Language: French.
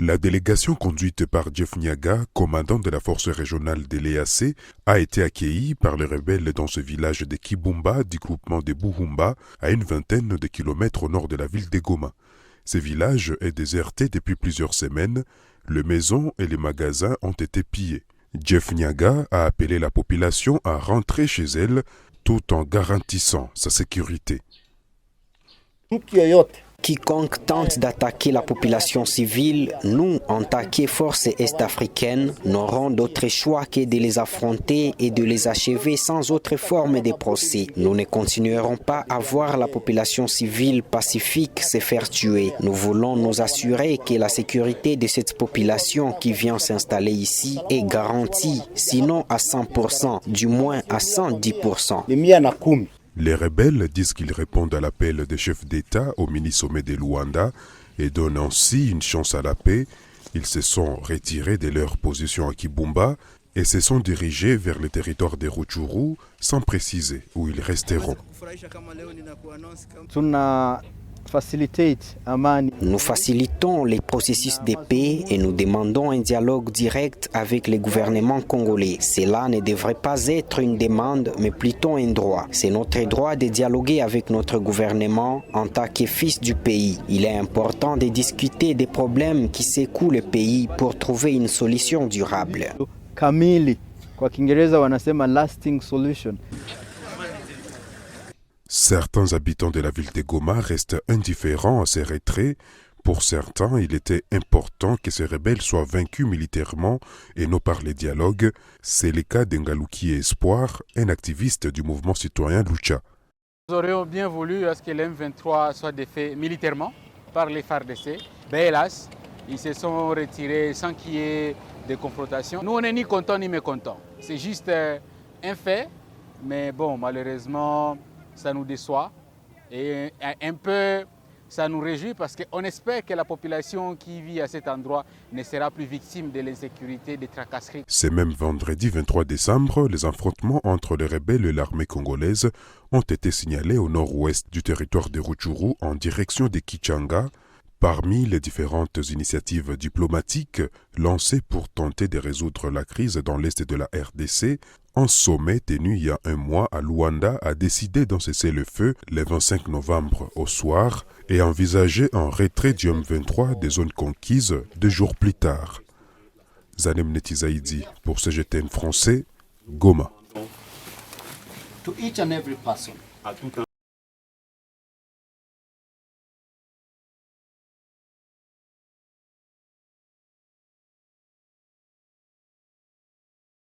La délégation conduite par Jeff Nyaga, commandant de la force régionale de l'EAC, a été accueillie par les rebelles dans ce village de Kibumba du groupement de Buhumba, à une vingtaine de kilomètres au nord de la ville de Goma. Ce village est déserté depuis plusieurs semaines. Les maisons et les magasins ont été pillés. Jeff Nyaga a appelé la population à rentrer chez elle tout en garantissant sa sécurité. Quiconque tente d'attaquer la population civile, nous, en tant que forces est-africaines, n'aurons d'autre choix que de les affronter et de les achever sans autre forme de procès. Nous ne continuerons pas à voir la population civile pacifique se faire tuer. Nous voulons nous assurer que la sécurité de cette population qui vient s'installer ici est garantie, sinon à 100%, du moins à 110%. Les rebelles disent qu'ils répondent à l'appel des chefs d'État au mini-sommet de Luanda et donnent ainsi une chance à la paix. Ils se sont retirés de leur position à Kibumba et se sont dirigés vers le territoire de Rutshuru sans préciser où ils resteront. Nous facilitons les processus de paix et nous demandons un dialogue direct avec le gouvernement congolais. Cela ne devrait pas être une demande, mais plutôt un droit. C'est notre droit de dialoguer avec notre gouvernement en tant que fils du pays. Il est important de discuter des problèmes qui secouent le pays pour trouver une solution durable. Certains habitants de la ville de Goma restent indifférents à ces retraits. Pour certains, il était important que ces rebelles soient vaincus militairement et non par les dialogues. C'est le cas d'Engaluki Espoir, un activiste du mouvement citoyen Lucha. Nous aurions bien voulu que l'M23 soit défait militairement par les FARDC. Mais hélas, ils se sont retirés sans qu'il y ait de confrontation. Nous, on n'est ni contents ni mécontents. C'est juste un fait, mais bon, malheureusement, ça nous déçoit et un peu ça nous réjouit parce qu'on espère que la population qui vit à cet endroit ne sera plus victime de l'insécurité, des tracasseries. C'est même vendredi 23 décembre, les affrontements entre les rebelles et l'armée congolaise ont été signalés au nord-ouest du territoire de Rutshuru en direction de Kichanga. Parmi les différentes initiatives diplomatiques lancées pour tenter de résoudre la crise dans l'est de la RDC, un sommet tenu il y a un mois à Luanda a décidé d'en cesser le feu le 25 novembre au soir et envisagé un retrait du M23 des zones conquises 2 jours plus tard. Zanem Netizaidi pour CGTN français, Goma.